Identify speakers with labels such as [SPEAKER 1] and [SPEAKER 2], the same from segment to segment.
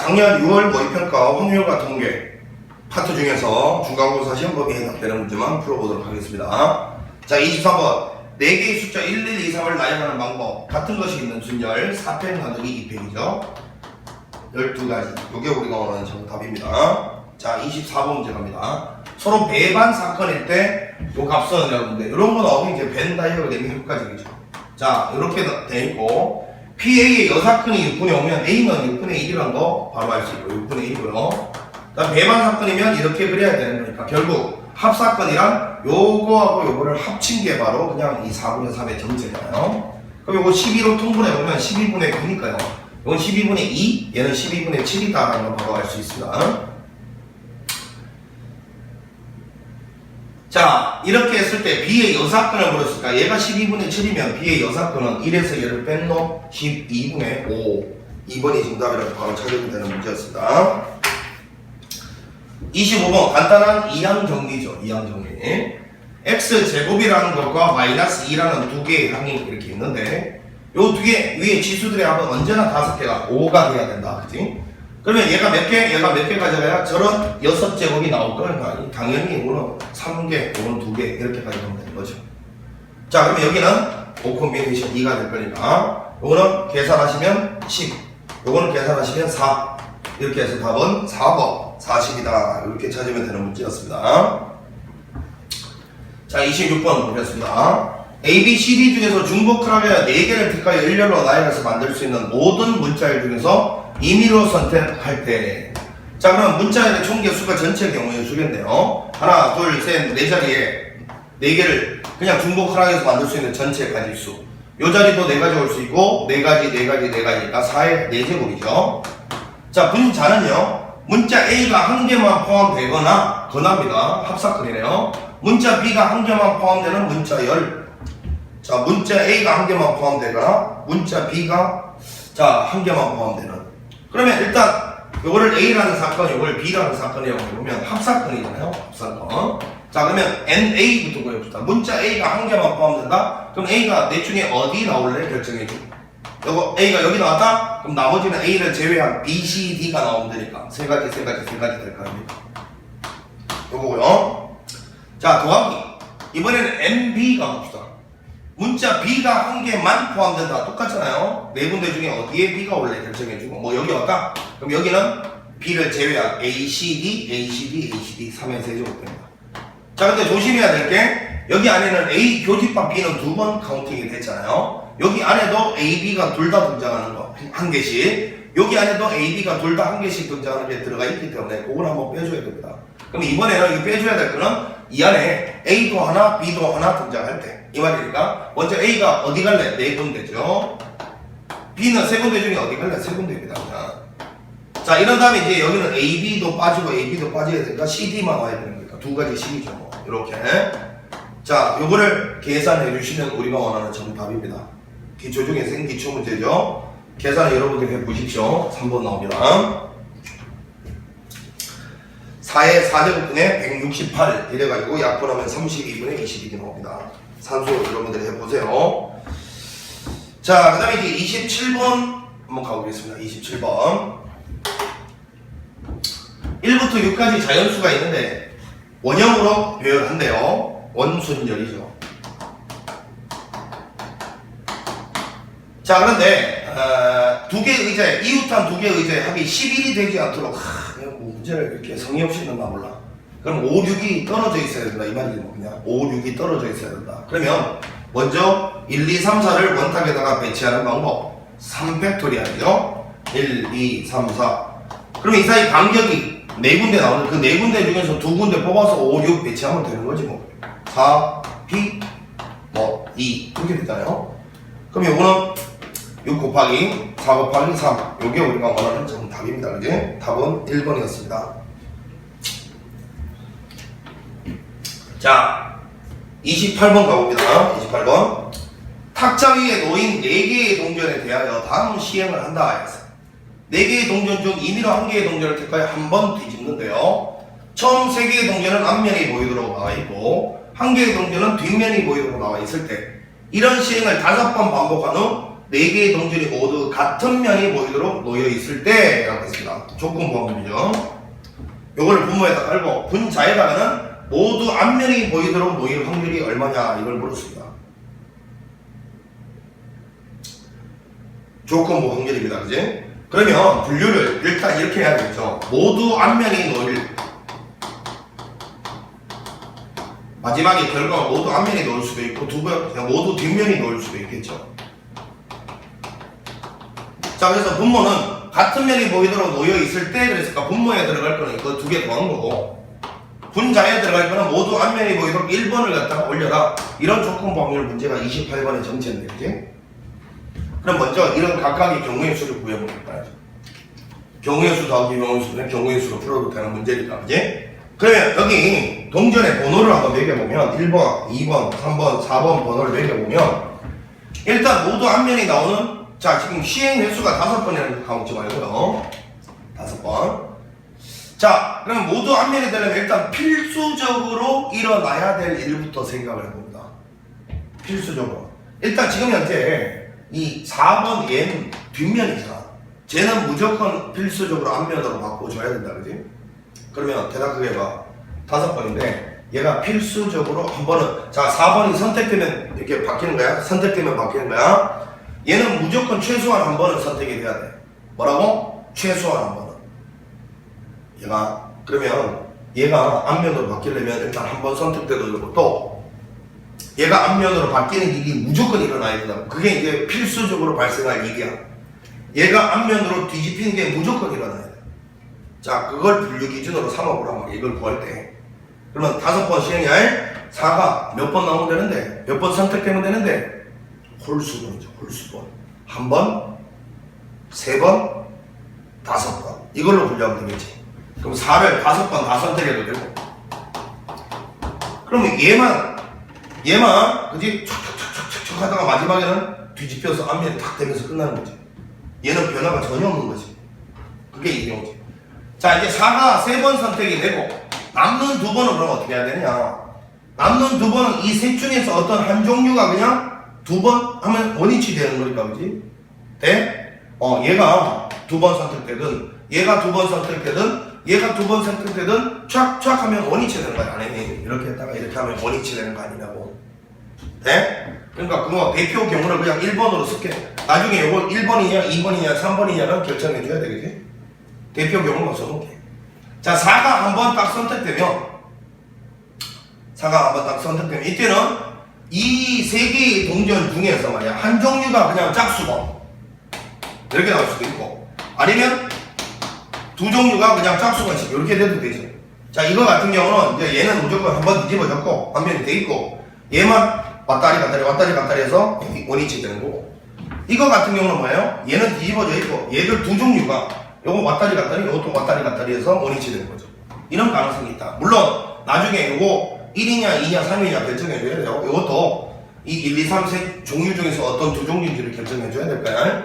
[SPEAKER 1] 작년 6월 모의평가 확률과 통계 파트 중에서 중간고사 시험범위에 해당되는 문제만 풀어보도록 하겠습니다. 자, 23번 4개의 숫자 1, 1, 2, 3을 나열하는 방법. 같은 것이 있는 순열 4팩 나누기 2팩이죠 12가지. 이게 우리가 원하는 정답입니다. 자, 24번 문제 갑니다. 서로 배반 사건일 때 요 값은 여러분들 이런 거 나오면 이제 벤 다이어가 되면 효과적이죠. 자, 이렇게 돼 있고 PA의 여사건이 6분의 5면 A는 6분의 1이라는 거 바로 알 수 있고 6분의 1이고요. 그다음 배반 사건이면 이렇게 그려야 되는 거니까 결국 합사건이란 요거하고 요거를 합친 게 바로 그냥 이 4분의 3의 전체잖아요. 그럼 요거 12로 통분해보면 12분의 9니까요. 이건 12분의 2, 얘는 12분의 7이다 라는 걸 바로 알 수 있습니다. 자, 이렇게 했을 때 B의 여사건을 물었으니까 얘가 12분의 7이면 B의 여사건은 1에서 얘를 뺀놈 12분의 5. 2번이 정답이라고 바로 찾으면 되는 문제였습니다. 25번 간단한 이항 정리죠. 이항 정리. X제곱이라는 것과 마이너스 2라는 두 개의 항이 이렇게 있는데 요 두 개 위에 지수들의 합은 언제나 5개가 5가 돼야 된다. 그치? 그러면 얘가 몇 개? 얘가 몇 개 가져가야 저런 6제곱이 나올 거니까 당연히 이거는 3개, 이거는 2개 이렇게까지 하면 되는 거죠. 자, 그러면 여기는 5 콤비네이션 2가 될 거니까 요거는 계산하시면 10, 요거는 계산하시면 4 이렇게 해서 답은 4번 40이다 이렇게 찾으면 되는 문제였습니다. 자, 26번 보겠습니다. A, B, C, D 중에서 중복하여 4개를 특가여 일렬로 나열해서 만들 수 있는 모든 문자열 중에서 임의로 선택할 때, 자, 그럼 문자열의 총개수가 전체 경우의 수겠네요. 하나, 둘, 셋, 네 자리에 4개를 그냥 중복하여서 만들 수 있는 전체 가지수. 요 자리도 4가지 올 수 있고 4가지, 4가지, 4가지니까 4의 4제곱이죠. 자, 분자는요. 문자 A가 한 개만 포함되거나 건합니다. 합사건이네요. 문자 B가 한 개만 포함되는 문자열. 자, 문자 A가 한 개만 포함되거나 문자 B가 자, 한 개만 포함되는. 그러면 일단 요거를 A라는 사건, 요걸 B라는 사건이라고 보면 합사건이잖아요. 합사건. 자, 그러면 NA부터 구해봅시다. 문자 A가 한 개만 포함된다? 그럼 A가 넷 중에 어디 나올래? 결정해줘. 요거 A가 여기 나왔다? 그럼 나머지는 A를 제외한 B, C, D가 나오면 되니까 세 가지 될 거 아닙니까? 요거고요. 자, 더하기. 이번에는 MB가 봅시다. 문자 B가 한 개만 포함된다. 똑같잖아요. 네 군데 중에 어디에 B가 올래 결정해주고 뭐 여기 왔다? 그럼 여기는 B를 제외한 A, C, D, A, C, D, A, C, D 3의 세제곱입니다. 자, 근데 조심해야 될 게 여기 안에는 A 교집합 B는 2번 카운팅이 됐잖아요. 여기 안에도 A, B가 둘 다 등장하는 거 한 개씩, 여기 안에도 A, B가 둘 다 한 개씩 등장하는 게 들어가 있기 때문에 그걸 한번 빼줘야 됩니다. 그럼 이번에는 이거 빼줘야 될 거는 이 안에 A도 하나, B도 하나 등장할 때 이 말이니까 먼저 A가 어디 갈래? 네 군데죠. B는 세 군데 중에 어디 갈래? 세 군데입니다. 자, 이런 다음에 이제 여기는 A, B도 빠지고 A, B도 빠져야 되니까 C, D만 와야 되는 거니까 두 가지 식이죠. 뭐. 이렇게. 자, 요거를 계산해 주시면 우리가 원하는 정답입니다. 기초 중에 생기초 문제죠. 계산 여러분들 해보십시오. 3번 나옵니다. 4의 4제곱분의 168 이래가지고 약분하면 32분의 22개 나옵니다. 산수 여러분들 해보세요. 자, 그 다음에 이제 27번 한번 가보겠습니다. 27번 1부터 6까지 자연수가 있는데 원형으로 배열한대요. 원순열이죠. 자, 그런데 두 개의 의자에 이웃한 두 개의 의자에 합이 11이 되지 않도록 문제를 이렇게 성의 없이 넣나 몰라. 그럼 5, 6이 떨어져 있어야 된다 이 말이지 뭐. 그냥 5, 6이 떨어져 있어야 된다. 그러면 먼저 1, 2, 3, 4를 원탁에다가 배치하는 방법 3팩토리알이죠. 1, 2, 3, 4. 그러면 이 사이 간격이 네 군데 나오는 그 네 군데 중에서 두 군데 뽑아서 5, 6 배치하면 되는 거지 뭐. 4, P, 뭐 2 이렇게 되잖아요. 그럼 요거는 6 곱하기 4 곱하기 3 요게 우리가 원하는 정답입니다. 그지? 답은 1번이었습니다. 자, 28번 가봅니다. 28번 탁자 위에 놓인 4개의 동전에 대하여 다음 시행을 한다. 4개의 동전 중 임의로 1개의 동전을 택하여 한 번 뒤집는데요. 처음 3개의 동전은 앞면이 보이도록 나와 있고 1개의 동전은 뒷면이 보이도록 나와 있을 때 이런 시행을 5번 반복한 후 4개의 동전이 모두 같은 면이 보이도록 놓여 있을 때라고 했습니다. 조건부 확률이죠. 요거를 분모에다 깔고 분자에다가는 모두 앞면이 보이도록 놓일 확률이 얼마냐 이걸 물었습니다. 조건부 확률입니다. 그지? 그러면 분류를 일단 이렇게 해야 되겠죠. 모두 앞면이 놓일, 마지막에 결과가 모두 앞면이 놓일 수도 있고 그냥 모두 뒷면이 놓일 수도 있겠죠. 자, 그래서 분모는 같은 면이 보이도록 놓여 있을 때 그랬으니까 분모에 들어갈 거는 이거 2개 더한 거고, 분자에 들어갈 거는 모두 앞면이 보이도록 1번을 갖다가 올려라. 이런 조건부 확률 문제가 28번에 정체인데, 그지? 그럼 먼저 이런 각각의 경우의 수를 구해보겠다. 경우의 수 더하기 경우의 수는 경우의 수로 풀어도 되는 문제니까, 그지? 그러면 여기 동전의 번호를 한번 매겨보면 1번, 2번, 3번, 4번 번호를 매겨보면 일단 모두 앞면이 나오는, 자, 지금 시행 횟수가 5번이라는 거 까먹지 말고요. 5번. 자, 그럼 모두 앞면이 되려면 일단 필수적으로 일어나야 될 일부터 생각을 해봅니다. 필수적으로. 일단 지금 현재 이 4번 얘는 뒷면이잖아. 쟤는 무조건 필수적으로 앞면으로 바꿔줘야 된다, 그지? 그러면 대답하게 해봐. 5번인데 얘가 필수적으로 한 번은, 자, 4번이 선택되면 이렇게 바뀌는 거야. 선택되면 바뀌는 거야. 얘는 무조건 최소한 한 번은 선택이 돼야 돼. 뭐라고? 최소한 한 번은. 얘가, 그러면 얘가 앞면으로 바뀌려면 일단 한 번 선택돼도 되고, 또 얘가 앞면으로 바뀌는 일이 무조건 일어나야 된다. 그게 이제 필수적으로 발생할 일이야. 얘가 앞면으로 뒤집히는 게 무조건 일어나야 돼. 자, 그걸 분류 기준으로 삼아보란 말이야. 이걸 구할 때. 그러면 5번 시행할 4가 몇 번 나오면 되는데, 몇 번 선택되면 되는데, 홀수번이죠. 홀수번. 한 번, 3번, 5번. 이걸로 분류하면 되겠지. 그럼 4를 5번 다 선택해도 되고. 그러면 얘만, 그지? 촥촥촥촥촥 하다가 마지막에는 뒤집혀서 앞면이 탁 되면서 끝나는 거지. 얘는 변화가 전혀 없는 거지. 그게 이 경우지. 자, 이제 4가 3번 선택이 되고, 남는 2번은 그럼 어떻게 해야 되냐? 남는 2번은 이 셋 중에서 어떤 한 종류가 그냥 2번 하면 원위치 되는 거니까, 그지? 돼? 얘가 2번 선택되든, 얘가 2번 선택되든, 얘가 2번 선택되든, 촥촥 하면 원위치 되는 거야. 안에 이렇게 했다가 이렇게 하면 원위치 되는 거 아니냐고. 돼? 그러니까 그거 대표 경우를 그냥 1번으로 쓸게. 나중에 이거 1번이냐, 2번이냐, 3번이냐는 결정해줘야 되겠지? 대표 경우만 써놓게. 자, 4가 한번 딱 선택되면, 이때는 이 3개의 동전 중에서 말이야, 한 종류가 그냥 짝수번 이렇게 나올 수도 있고, 아니면 2 종류가 그냥 짝수번씩 이렇게 돼도 되죠. 자, 이거 같은 경우는 이제 얘는 무조건 한번 뒤집어졌고 한 면이 돼 있고, 얘만 왔다리 갔다리 해서 원위치 되는 거고, 이거 같은 경우는 뭐예요? 얘는 뒤집어져 있고 얘들 2 종류가 요거 왔다리 갔다리, 요것도 왔다리 갔다리 해서 원위치 되는 거죠. 이런 가능성이 있다. 물론 나중에 요거 1이냐 2냐 3이냐 결정해줘야 돼요. 요것도 이 1, 2, 3, 3 종류 중에서 어떤 2 종류인지를 결정해줘야 될 거야.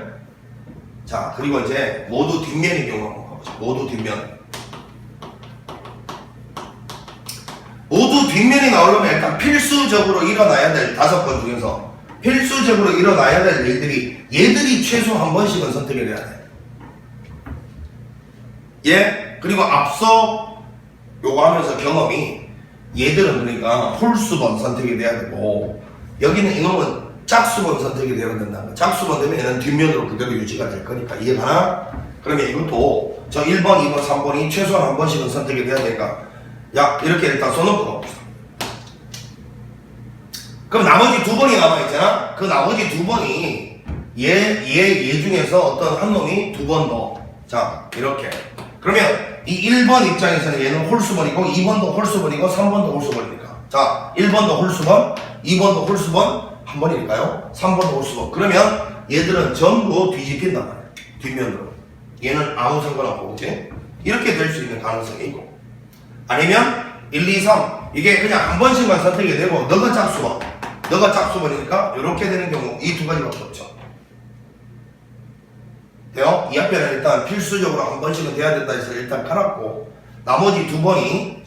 [SPEAKER 1] 자, 그리고 이제 모두 뒷면의 경우 한번 가보자. 모두 뒷면. 모두 뒷면이 나오려면 일단 필수적으로 일어나야 될 5번 중에서 필수적으로 일어나야 될 얘들이 최소 한 번씩은 선택이 돼야 돼. 예? 그리고 앞서 요거 하면서 경험이 얘들은 그러니까 홀수번 선택이 돼야 되고, 여기는 이놈은 짝수번 선택이 되어야 된다. 짝수번 되면 얘는 뒷면으로 그대로 유지가 될 거니까. 이해가나? 그러면 이것도 저 1번, 2번, 3번이 최소한 한 번씩은 선택이 돼야 되니까, 야, 이렇게 일단 써놓고 가봅시다. 그럼 나머지 2번이 남아있잖아? 그 나머지 2번이 얘 중에서 어떤 한 놈이 2번 더. 자, 이렇게. 그러면 이 1번 입장에서는 얘는 홀수번이고, 2번도 홀수번이고, 3번도 홀수번이니까. 자, 1번도 홀수번, 2번도 홀수번, 한 번이니까요. 3번도 홀수번. 그러면 얘들은 전부 뒤집힌단 말이야. 뒷면으로. 얘는 아무 상관없고, 그치? 이렇게 될 수 있는 가능성이 있고. 아니면 1, 2, 3 이게 그냥 한 번씩만 선택이 되고, 너가 짝수번이니까 이렇게 되는 경우 이 2가지밖에 없죠. 돼요? 이 앞에는 일단 필수적으로 한 번씩은 돼야 된다 해서 일단 깔았고, 나머지 2번이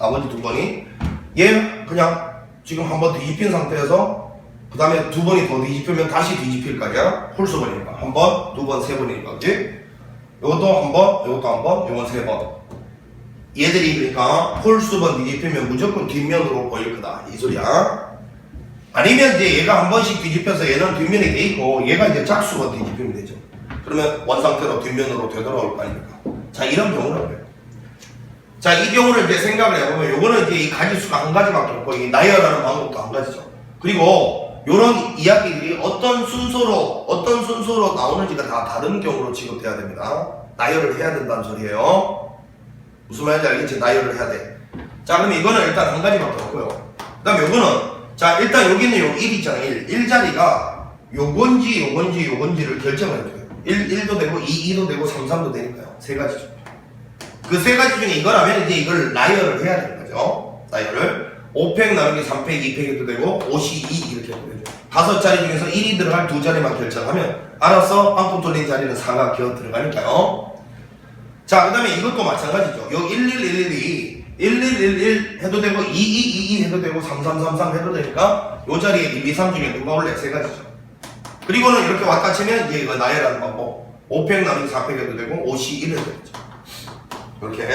[SPEAKER 1] 얘 그냥 지금 한번 뒤집힌 상태에서 그 다음에 두 번이 더 뒤집히면 다시 뒤집힐 거 아니야? 홀수번이니까. 한 번, 두 번, 세 번이니까. 그지? 요것도 한 번, 요것도 한 번, 요건 세 번. 얘들이 그러니까 홀수번 뒤집히면 무조건 뒷면으로 보일 거다. 이 소리야. 아니면 이제 얘가 한 번씩 뒤집혀서 얘는 뒷면이 돼 있고 얘가 이제 짝수번 뒤집히면 되죠. 그러면 원상태로 뒷면으로 되돌아올 거 아닙니까? 자, 이런 경우는 그래요. 자, 이 경우를 이제 생각을 해보면 요거는 이제 이 가지수가 한 가지밖에 없고 이 나열하는 방법도 한 가지죠. 그리고 요런 이야기들이 어떤 순서로 나오는지가 다 다른 경우로 취급돼야 됩니다. 나열을 해야 된다는 소리예요. 무슨 말인지 알겠지? 나열을 해야 돼. 자, 그럼 이거는 일단 한 가지밖에 없고요. 그 다음에 요거는, 자, 일단 여기는 요 1 있잖아요. 1자리가 요건지를 결정을 해줘요. 1도 되고, 2도 되고, 3도 되니까요. 세 가지죠. 그 세 가지 중에 이거라면 이제 이걸 나열을 해야 되는 거죠. 나열을. 5팩 나누기 3팩, 2팩 해도 되고, 5시 2 이렇게 해도 되죠. 5자리 중에서 1이 들어갈 2자리만 결정하면, 알아서 빵꾸 뚫린 자리는 4가 기어 들어가니까요. 자, 그 다음에 이것도 마찬가지죠. 요 1111이 1111 해도 되고 2222 해도 되고 3333 해도 되니까 요 자리에 1, 2, 3 중에 누가 올래? 세 가지죠. 그리고는 이렇게 왔다 치면 이제 이거 나열하는 방법. 5팩 나누기 4팩 해도 되고 5시 1 해도 되죠. 이렇게.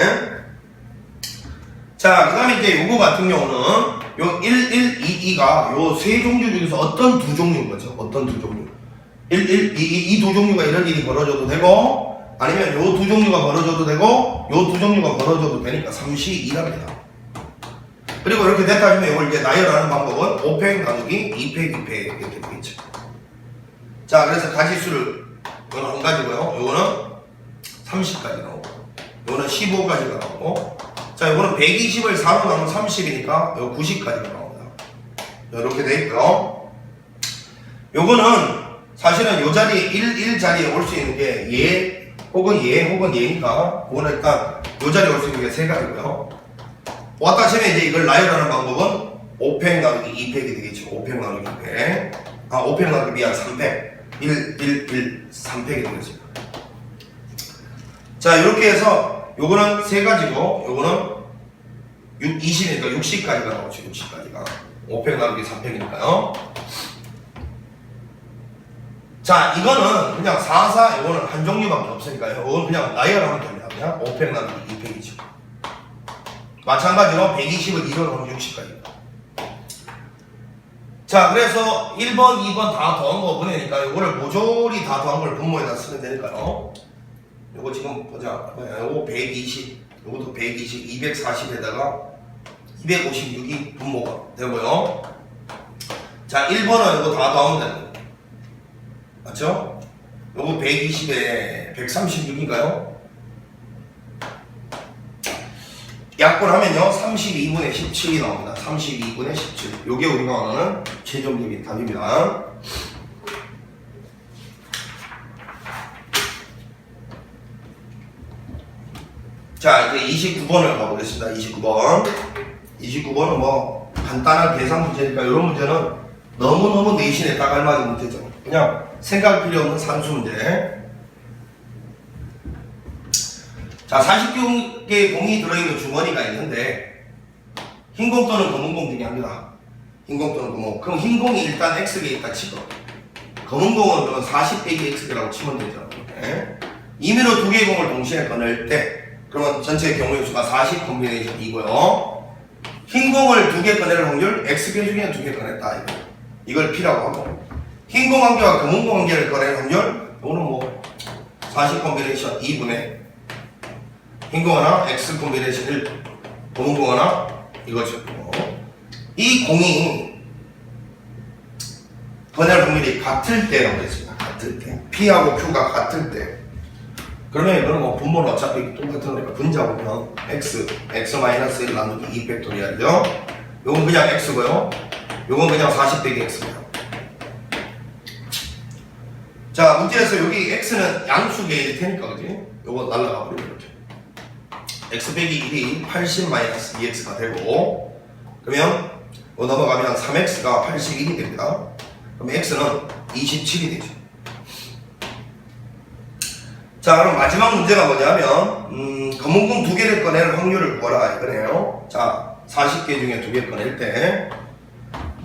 [SPEAKER 1] 자, 그 다음에 이제 요거 같은 경우는 요 1122가 요 세 종류 중에서 어떤 두 종류인 거죠? 어떤 두 종류? 1122 이 두 종류가 이런 일이 벌어져도 되고 아니면 요 두 종류가 벌어져도 되고 요 두 종류가 벌어져도 되니까 3시 2랍니다. 그리고 이렇게 됐다 하면 이걸 이제 나열하는 방법은 5팩 나누기 2팩 2팩 이렇게 되겠죠. 자, 그래서 가지수를 이거는 한 가지고요. 요거는 30까지 나오고 요거는 15까지가 나오고 자, 요거는 120을 4로 나누면 30이니까 요 90까지가 나옵니다. 이렇게 돼 있고요. 요거는 사실은 요 자리에 1 자리에 올 수 있는 게 얘 혹은 얘니까 그거는 일단 요 자리에 올 수 있는 게 세 가지고요. 왔다 치면 이제 이걸 나열하는 방법은 5팩 나누기 2팩이 되겠죠. 5팩 나누기 2팩 5팩 나누기 미안 3팩 1 3팩이 되겠죠. 자, 이렇게 해서 요거는 세 가지고 요거는 20이니까 60까지가 나오죠. 60까지가 5팩 나누기 3팩이니까요. 자, 이거는 그냥 4, 4, 이거는 한 종류밖에 없으니까요. 이건 그냥 나열하면 됩니다. 그냥 5팩 나누기 2팩이죠. 마찬가지로 120을 2로 넣으면 60까지. 자, 그래서 1번, 2번 다 더한 거 보내니까 이거를 모조리 다 더한 걸 분모에다 쓰면 되니까요. 요거 지금 보자. 요거 120, 요것도 120, 240에다가 256이 분모가 되고요. 자, 1번은 이거 다 더하면 되는 거예요. 맞죠? 요거 120에 136인가요? 약분하면요 32분의 17이 나옵니다. 32분의 17. 요게 우리가 원하는 최종적인 답입니다. 자, 이제 29번을 가보겠습니다. 29번은 뭐 간단한 계산 문제니까 이런 문제는 너무너무 내신에 딱 알맞은 문제죠. 그냥 생각 필요 없는 산수 문제. 자, 40개의 공이 들어있는 주머니가 있는데 흰 공 또는 검은 공 중에 합니다. 흰 공 또는 검은 공. 그럼 흰 공이 일단 X개 있다 치고 검은 공은 그러면 40 빼기 X개라고 치면 되죠. 네. 임의로 두 개의 공을 동시에 꺼낼 때 그러면 전체 경우의 수가 40 콤비네이션이고요. 흰 공을 두 개 꺼낼 확률 X개 중에 두 개 꺼냈다. 이걸 P라고 하고 흰 공 한 개와 검은 공 한 개를 꺼낼 확률 이거는 뭐 40 콤비네이션 2분의 흰 공 하나 X 콤비네이션 1 검은 공 하나 이거죠. 이 공이 꺼낼 확률이 같을 때라고 했습니다. 같을 때 P하고 Q가 같을 때 그러면 이거는 뭐 분모는 어차피 똑같은 거니까 분자보면 x-1 나누기 2팩토리알이죠. 요건 그냥 x고요. 요건 그냥 40 빼기 x고요. 자, 문제에서 여기 x는 양수계일 테니까 그지? 요거 날라가 버리면 이렇게 x 빼기 1이 80-2x가 되고 그러면 뭐 넘어가면 3x가 81이 됩니다. 그럼 x는 27이 되죠. 자, 그럼 마지막 문제가 뭐냐면 검은 공 두 개를 꺼낼 확률을 구하라 이거네요. 자, 40개 중에 두 개 꺼낼 때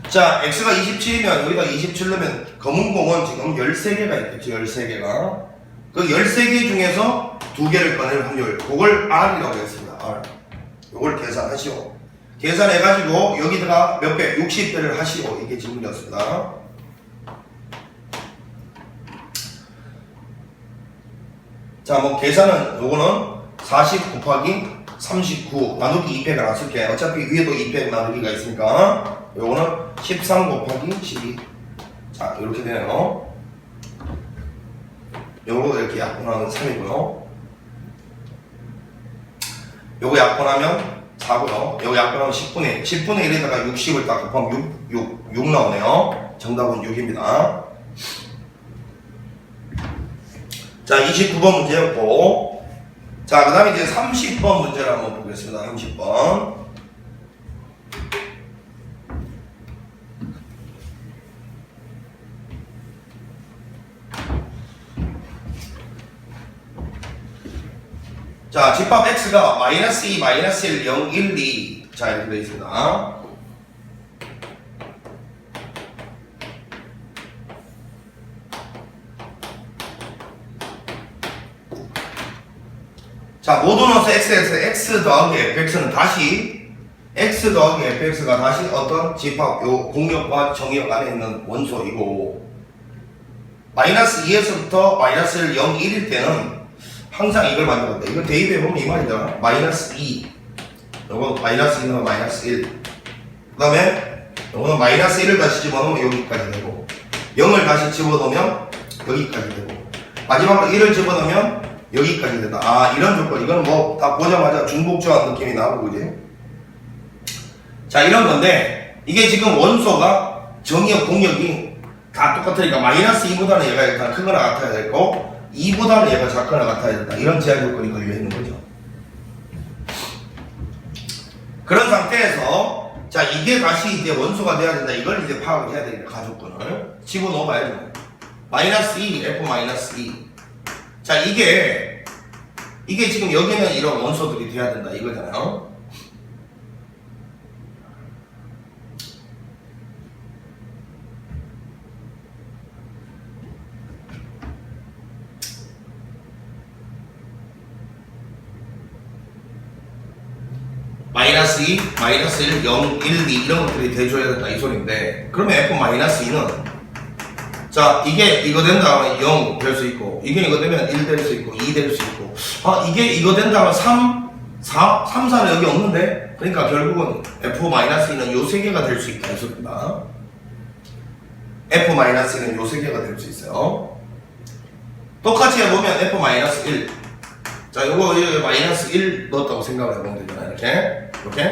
[SPEAKER 1] 자, x가 27이면 여기다 27 넣으면 검은 공은 지금 13개가 있겠죠. 13개가. 그 13개 중에서 2개를 꺼낼 확률. 그걸 R이라고 했습니다. R. 이걸 계산하시오. 계산해가지고 여기다가 몇 배? 60배를 하시오. 이게 질문이었습니다. 자, 뭐 계산은 요거는 40 곱하기 39 나누기 2패가 나쓸게. 어차피 위에도 2패 나누기가 있으니까 요거는 13 곱하기 12. 자, 이렇게 되네요. 요거 이렇게 약분하면 3이고요. 요거 약분하면 4고요. 요거 약분하면 10분의 1에다가 60을 딱 곱하면 6 나오네요. 정답은 6입니다. 자, 29번 문제였고, 자, 그 다음에 이제 30번 문제를 한번 보겠습니다. 30번. 자, 집합 x가 마이너스 2, 마이너스 1, 0, 1, 2. 자, 이렇게 되어 있습니다. 자, 모두 넣어서 x 더하기 fx는 다시 x 더하기 fx가 다시 어떤 집합 요 공역과 정역 안에 있는 원소이고, 마이너스 2에서부터 마이너스 1, 0, 1일 때는 항상 이걸 만들었다. 이걸 대입해보면 이 말이잖아. 마이너스 2. 요거 마이너스 2는 마이너스 1. 그 다음에 요거는 마이너스 1을 다시 집어넣으면 여기까지 되고, 0을 다시 집어넣으면 여기까지 되고, 마지막으로 1을 집어넣으면 여기까지 된다. 아, 이런 조건. 이거는 뭐 다 보자마자 중복조합 느낌이 나고, 그지? 자, 이런 건데, 이게 지금 원소가 정역, 공역이 다 똑같으니까 마이너스 2보다는 얘가 일단 크거나 같아야 되고, 2보다는 얘가 작거나 같아야 된다. 이런 제한 조건이 걸려 있는 거죠. 그런 상태에서, 자, 이게 다시 이제 원소가 돼야 된다. 이걸 이제 파악을 해야 되니까, 가족권을. 집어넣어 봐야죠. 마이너스 2, F 마이너스 2. 자, 이게 지금 여기는 이런 원소들이 돼야 된다. 이거잖아요. 마이너스 2, 마이너스 1, 0, 1, 2 이런 것들이 돼줘야 된다 이 소리인데, 그러면 F 마이너스 2는 자, 이게 이거 된다면 0 될 수 있고, 이게 이거 되면 1 될 수 있고, 2 될 수 있고, 아, 이게 이거 된다면 3, 4는 여기 없는데? 그러니까 결국은 F 마이너스 2는 요 세 개가 될 수 있다 이 소리입니다. F 마이너스 2는 요 세 개가 될 수 있어요. 똑같이 해보면 F 마이너스 1. 자, 요거 마이너스 1 넣었다고 생각을 해보면 되잖아요. 이렇게.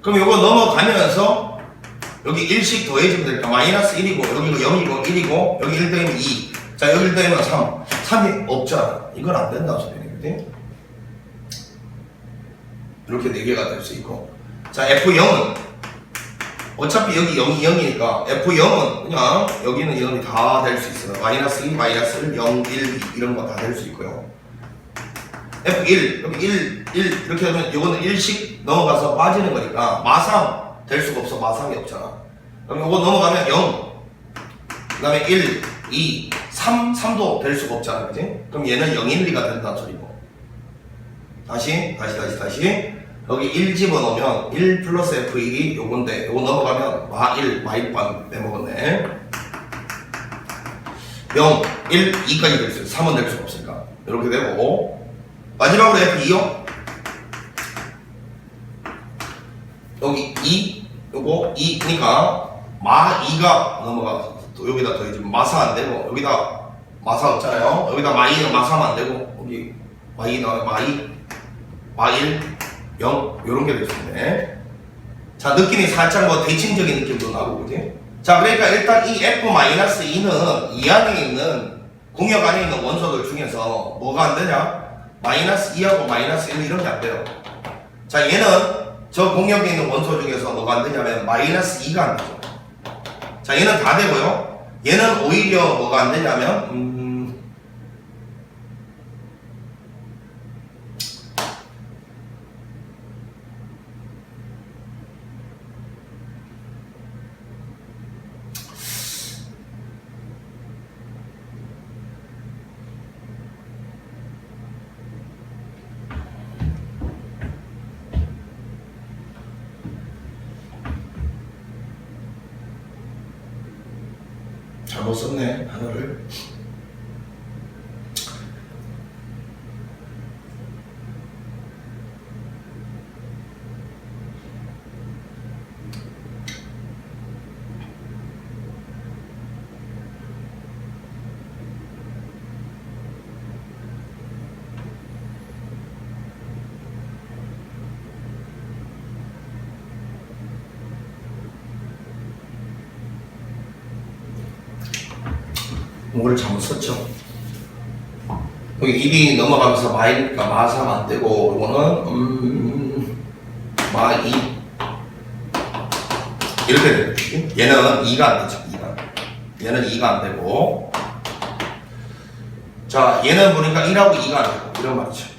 [SPEAKER 1] 그럼 요거 넘어가면서 여기 1씩 더해지면 되니까 마이너스 1이고, 여기가 0이고 1이고, 여기 1 더하면 2. 자, 여기 1 더하면 3. 3이 없잖아. 이건 안 된다 소리네. 이렇게 4개가 될 수 있고. 자, F0은 어차피 여기 0이 0이니까 F0은 그냥 여기는 0이 다 될 수 있어요. 마이너스 2, 마이너스 1, 0, 1, 2 이런 거 다 될 수 있고요. F1, 여기 1 이렇게 하면 이거는 1씩 넘어가서 빠지는 거니까 마상 될 수가 없어. 마상이 없잖아. 그럼 이거 넘어가면 0, 그 다음에 1, 2, 3도 될 수가 없잖아. 그지? 그럼 얘는 0, 1, 2가 된다는 소리고. 다시. 여기 1 집어넣으면 1 플러스 F1이 요건데, 요거 넘어가면 마1, 마1반 빼먹었네. 0, 1, 2까지 될 수 있어요. 3은 될 수가 없으니까. 이렇게 되고, 마지막으로 F2요. 여기 2, 요거 2, 그러니까 마 2가 넘어가서 또 여기다 더해주면 마사 안 되고, 여기다 마사 없잖아요. 여기다 마2는 마사면 안 되고, 여기 마2 나와요. 마2, 마1, 0 요런 게 되겠네. 자, 느낌이 살짝 뭐 대칭적인 느낌도 나고, 그지? 자, 그러니까 일단 이 F-2는 이 안에 있는 공역 안에 있는 원소들 중에서 뭐가 안 되냐? 마이너스 2하고 마이너스 1 이런 게 안 돼요. 자, 얘는 저 공역에 있는 원소 중에서 뭐가 안 되냐면 마이너스 2가 안 되죠. 자, 얘는 다 되고요. 얘는 오히려 뭐가 안 되냐면 잘못 썼네 하나를. 이거를 잘못 썼죠. 여기 1이 넘어가면서 마이니까 마3 안 되고, 이거는, 마2. 이렇게 되는 거지. 얘는 2가 안 되죠, 2가. 얘는 2가 안 되고. 자, 얘는 보니까 1하고 2가 안 되고, 이런 말이죠.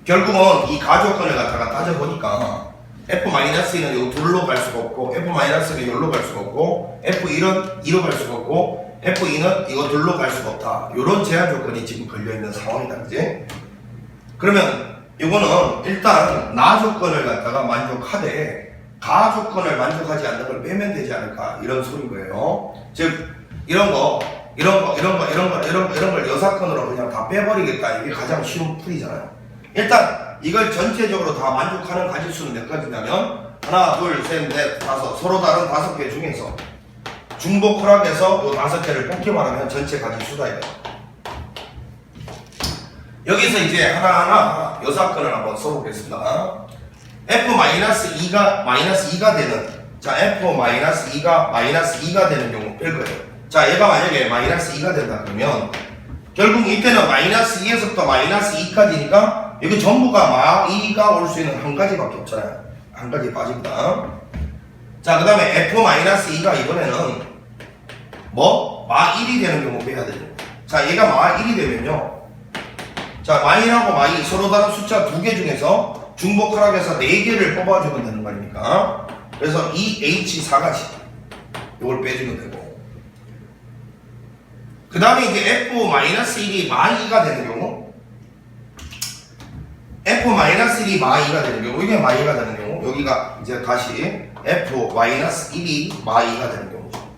[SPEAKER 1] 결국은 이 가조건을 갖다가 따져보니까, F-1은 요 둘로 갈 수가 없고, F-는 여기로 갈 수가 없고, F1은 2로 갈 수가 없고, F2는 이거 둘로 갈 수가 없다. 요런 제한 조건이 지금 걸려있는 상황이다. 그지? 그러면 이거는 일단 나 조건을 갖다가 만족하되 가 조건을 만족하지 않는 걸 빼면 되지 않을까, 이런 소린 거예요. 즉 이런 걸 여사건으로 그냥 다 빼버리겠다. 이게 가장 쉬운 풀이잖아요. 일단 이걸 전체적으로 다 만족하는 가지수는 몇 가지냐면 하나, 둘, 셋, 넷, 다섯, 서로 다른 5개 중에서 중복 허락해서 요 5개를 뽑기만 하면 전체 가지수다 이거. 여기서 이제 하나하나 여사건을 한번 써보겠습니다. F-2가 -2가 되는, 자 F-2가 -2가 되는 경우 뺄 거예요. 자 얘가 만약에 -2가 된다 그러면 결국 이때는 -2에서부터 -2까지니까 여기 전부가 마2가 올 수 있는 한 가지밖에 없잖아요. 한 가지 빠집니다. 자, 그 다음에 F-2가 이번에는 뭐? 마1이 되는 경우 빼야 되죠. 자, 얘가 마1이 되면요. 자, 마1하고 마2 서로 다른 숫자 2개 중에서 중복 허락해서 4개를 뽑아주면 되는 거 아닙니까? 그래서 이 H4가지 이걸 빼주면 되고. 그 다음에 이제 F-1이 마2가 되는 경우, F-1이 마2가 되는 경우, 이게 마2가 되는 경우, 여기가 이제 다시 F-1이 마2가 되는 경우죠.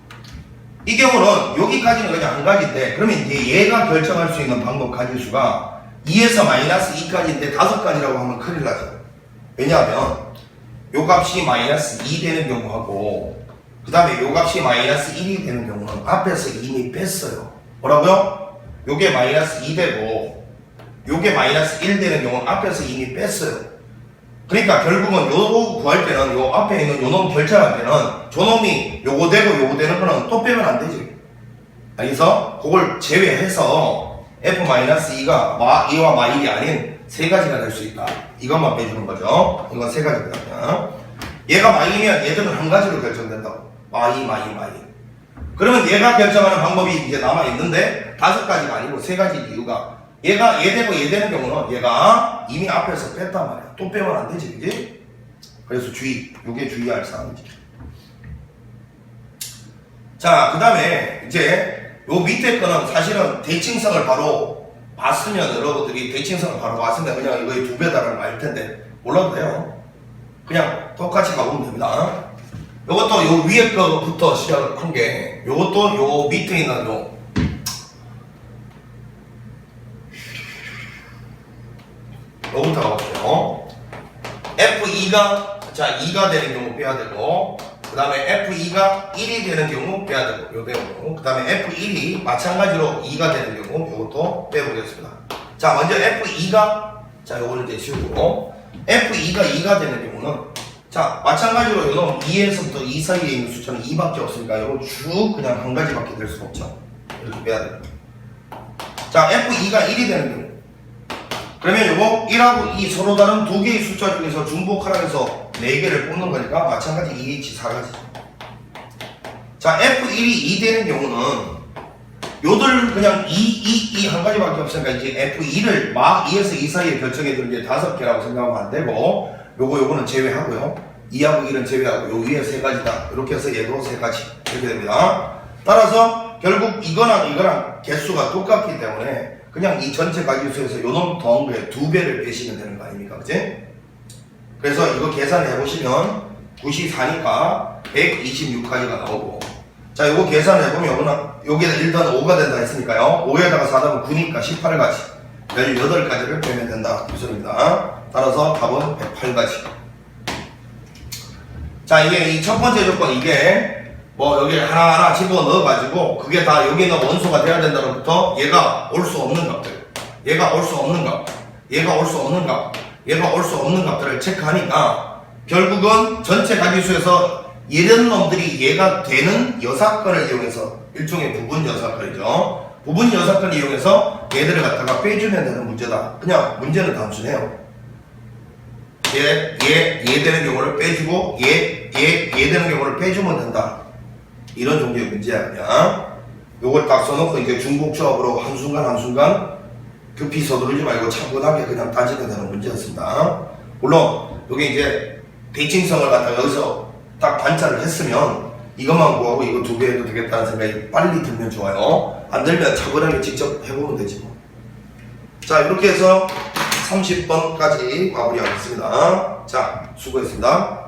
[SPEAKER 1] 이 경우는 여기까지는 그냥 한 가지인데, 그러면 이제 얘가 결정할 수 있는 방법 가지수가 2에서 -2까지인데 5가지라고 하면 큰일 나죠. 왜냐하면 요 값이 -2 되는 경우하고, 그 다음에 요 값이 -1이 되는 경우는 앞에서 이미 뺐어요. 뭐라고요? 요게 -2 되고 요게 -1 되는 경우는 앞에서 이미 뺐어요. 그러니까 결국은 요거 구할 때는 요 앞에 있는 요 놈 결정할 때는 저놈이 요거 되고 요거 되는 거는 또 빼면 안 되지. 그래서 그걸 제외해서 F-2가 마2와 마1이 아닌 3가지가 될 수 있다. 이것만 빼주는 거죠. 이건 3가지거든요. 얘가 마2면 얘들은 한 가지로 결정된다고. 마2, 마2, 마2. 그러면 얘가 결정하는 방법이 이제 남아있는데 5가지가 아니고 3가지 이유가, 얘가 얘 되고 얘 되는 경우는 얘가 이미 앞에서 뺐단 말이야. 또 빼면 안 되지, 그지? 그래서 주의, 요게 주의할 사항이지. 자, 그 다음에 이제 요 밑에 거는 사실은 대칭성을 바로 봤으면, 여러분들이 대칭성을 바로 봤으면 그냥 이거의 2배다라는 거 알 텐데 몰라도 돼요. 그냥 똑같이 가보면 됩니다. 요것도 요 위에 거부터 시작을 한 게, 요것도 요 밑에 있는 요거부터 가볼게요. F2가 자 2가 되는 경우 빼야 되고, 그 다음에 F2가 1이 되는 경우 빼야 되고, 요 경우. 그 다음에 F1이 마찬가지로 2가 되는 경우 요것도 빼보겠습니다. 자, 먼저 F2가, 자 요거는 이제 쉬우고, F2가 2가 되는 경우는, 자 마찬가지로 요놈 2에서부터 2 사이에 있는 숫자는 2밖에 없으니까 요거 쭉 그냥 한 가지밖에 될 수가 없죠. 이렇게 빼야 됩니다. 자, F2가 1이 되는 경우, 그러면 요거 1하고 2 서로 다른 2개의 숫자 중에서 중복하라해서 4개를 뽑는 거니까 마찬가지 EH4가지죠. 자, F1이 2 되는 경우는 요들 그냥 2 한 가지밖에 없으니까 이제 F2를 마2에서 2 사이에 결정해두는 게 5개라고 생각하면 안 되고, 요거는 제외하고요. 2하고 1은 제외하고 요 위에 3가지다. 이렇게 해서 얘도 3가지. 이렇게 됩니다. 따라서 결국 이거랑 개수가 똑같기 때문에 그냥 이 전체 가지수에서 요놈 더한 거에 2배를 빼시면 되는 거 아닙니까? 그치? 그래서 이거 계산해 보시면 9시 4니까 126까지가 나오고. 자, 요거 계산해보면 요게 일단 5가 된다 했으니까요. 5에다가 4더하면 9니까 18가지. 18가지를 빼면 된다. 이 소리입니다. 따라서 답은 108가지. 자, 이게 이 첫 번째 조건, 이게 뭐 여기 하나하나 집어넣어가지고 그게 다 여기는 원소가 돼야 된다로부터 얘가 올 수 없는 값들, 얘가 올 수 없는 값, 얘가 올 수 없는 값, 얘가 올 수 없는 값들을 체크하니까 결국은 전체 가지수에서 이런 놈들이 얘가 되는 여사건을 이용해서, 일종의 부분 여사건이죠. 부분 여사건을 이용해서 얘들을 갖다가 빼주면 되는 문제다. 그냥 문제는 단순해요. 얘 되는 경우를 빼주고 얘 되는 경우를 빼주면 된다. 이런 종류의 문제야. 그냥 요걸 딱 써놓고 이제 중복조합으로 한순간 급히 서두르지 말고 차분하게 그냥 따지면 되는 문제였습니다. 물론 요게 이제 대칭성을 갖다가 여기서 딱 관찰을 했으면 이것만 구하고 이거 2개 해도 되겠다는 생각이 빨리 들면 좋아요. 안 들면 차분하게 직접 해보면 되지 뭐. 자, 이렇게 해서 30번까지 마무리하겠습니다. 자, 수고했습니다.